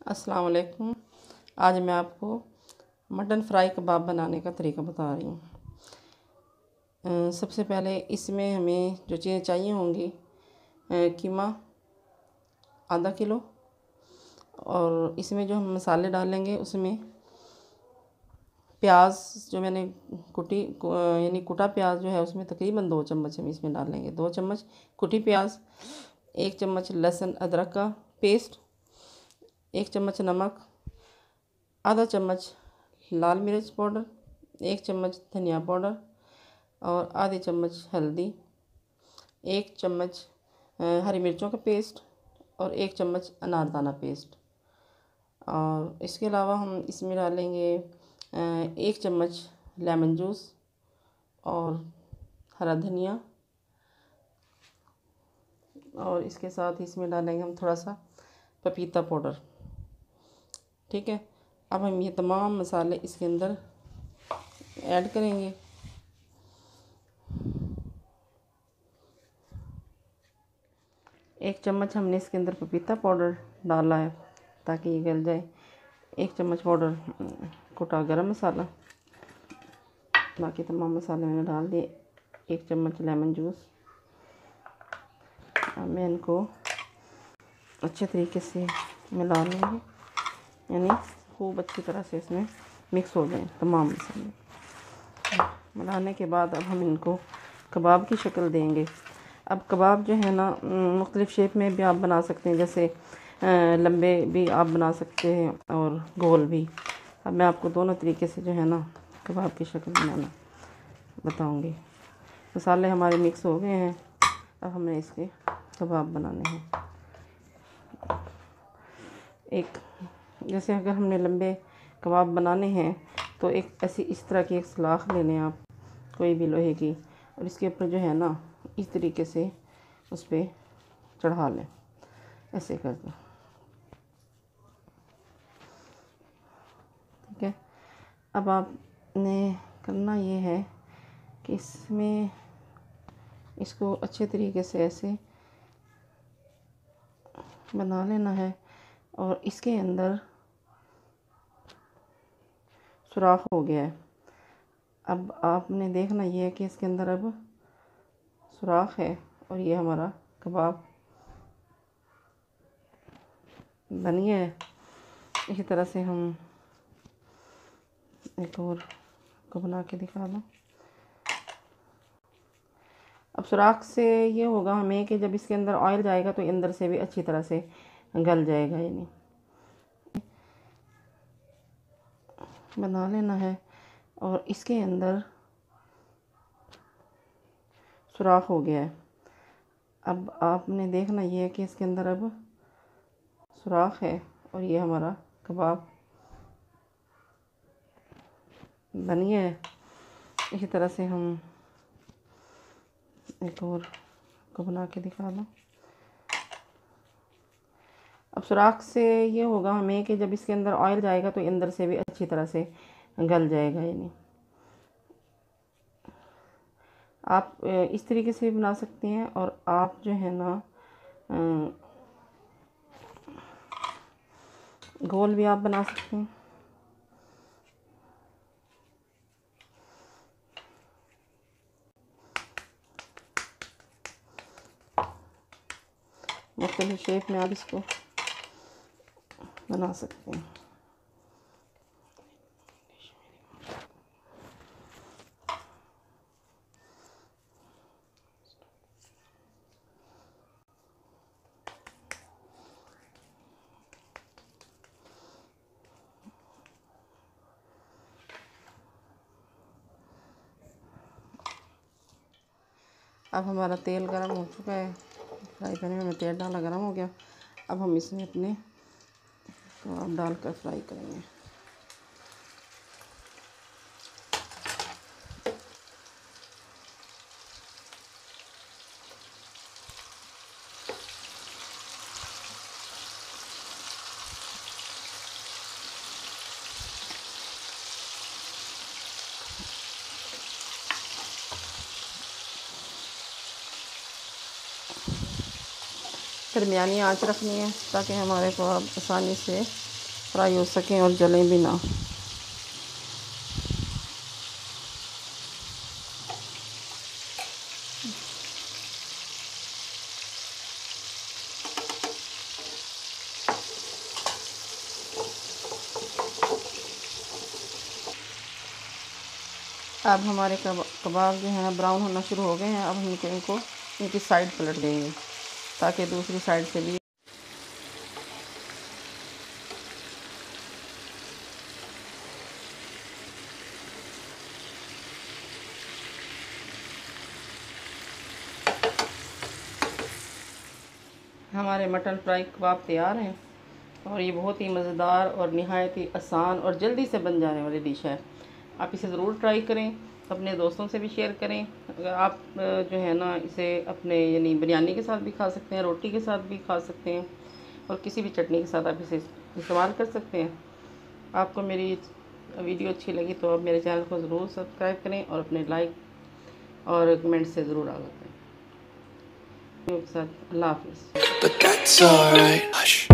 अस्सलाम वालेकुम। आज मैं आपको मटन फ्राई कबाब बनाने का तरीका बता रही हूँ। सबसे पहले इसमें हमें जो चीज़ें चाहिए होंगी, कीमा आधा किलो, और इसमें जो हम मसाले डालेंगे उसमें प्याज जो मैंने यानी कुटा प्याज जो है उसमें तकरीबन 2 चम्मच हम इसमें डालेंगे। 2 चम्मच कुटी प्याज, 1 चम्मच लहसुन अदरक का पेस्ट, 1 चम्मच नमक, आधा चम्मच लाल मिर्च पाउडर, 1 चम्मच धनिया पाउडर और आधी चम्मच हल्दी, 1 चम्मच हरी मिर्चों का पेस्ट और 1 चम्मच अनारदाना पेस्ट। और इसके अलावा हम इसमें डालेंगे 1 चम्मच लेमन जूस और हरा धनिया, और इसके साथ ही इसमें डालेंगे हम थोड़ा सा पपीता पाउडर। ठीक है, अब हम ये तमाम मसाले इसके अंदर ऐड करेंगे। एक चम्मच हमने इसके अंदर पपीता पाउडर डाला है ताकि ये गल जाए। 1 चम्मच पाउडर कुटा गरम मसाला, बाकी तमाम मसाले मैंने डाल दिए। 1 चम्मच लेमन जूस। अब मैं इनको अच्छे तरीके से मिला लूँगी, यानी खूब अच्छी तरह से इसमें मिक्स हो जाए तमाम मसाले। मिलाने के बाद अब हम इनको कबाब की शक्ल देंगे। अब कबाब जो है ना, मुख्तलिफ़ शेप में भी आप बना सकते हैं, जैसे लंबे भी आप बना सकते हैं और गोल भी। अब मैं आपको दोनों तरीके से जो है ना कबाब की शक्ल बनाना बताऊंगी। मसाले हमारे मिक्स हो गए हैं, अब हमें इसके कबाब बनाने हैं। एक जैसे अगर हमने लंबे कबाब बनाने हैं तो एक ऐसी इस तरह की एक सलाख ले लें आप, कोई भी लोहे की, और इसके ऊपर जो है ना इस तरीके से उस पर चढ़ा लें, ऐसे कर दो। ठीक है, अब आपने करना ये है कि इसमें इसको अच्छे तरीके से ऐसे बना लेना है और इसके अंदर सुराख हो गया है। अब आपने देखना ये है कि इसके अंदर अब सुराख है और ये हमारा कबाब बन गया है। इसी तरह से हम एक और को बना के दिखा दूँ। अब सुराख से ये होगा हमें कि जब इसके अंदर ऑयल जाएगा तो अंदर से भी अच्छी तरह से गल जाएगा, यानी बना लेना है। और इसके अंदर सुराख हो गया है। अब आपने देखना ये है कि इसके अंदर अब सुराख है और ये हमारा कबाब बन गया है। इसी तरह से हम एक और को बना के दिखा दूँ। अब सुराख से ये होगा हमें कि जब इसके अंदर ऑयल जाएगा तो अंदर से भी अच्छी तरह से गल जाएगा, यानी आप इस तरीके से भी बना सकते हैं और आप जो है ना गोल भी आप बना सकते हैं। मुख्तलिफ शेप में आप इसको बना सकते हैं। अब हमारा तेल गरम हो चुका है, फ्राई पैन में हमें तेल डाला, गरम हो गया। अब हम इसमें अपने कबाब डालकर फ्राई करेंगे। दरमियानी आंच रखनी है ताकि हमारे कबाब आसानी से फ्राई हो सकें और जलें भी ना। अब हमारे कबाब जो है ब्राउन होना शुरू हो गए हैं। अब हम इनको इनकी साइड पलट देंगे ताकि दूसरी साइड से भी हमारे मटन फ्राई कबाब तैयार हैं। और ये बहुत ही मज़ेदार और नहायत ही आसान और जल्दी से बन जाने वाली डिश है। आप इसे ज़रूर ट्राई करें, अपने दोस्तों से भी शेयर करें। अगर आप जो है ना इसे अपने यानी बिरयानी के साथ भी खा सकते हैं, रोटी के साथ भी खा सकते हैं और किसी भी चटनी के साथ आप इसे इस्तेमाल कर सकते हैं। आपको मेरी वीडियो अच्छी लगी तो आप मेरे चैनल को ज़रूर सब्सक्राइब करें और अपने लाइक और कमेंट से ज़रूर आगाह करें। अल्लाह हाफ़िज़।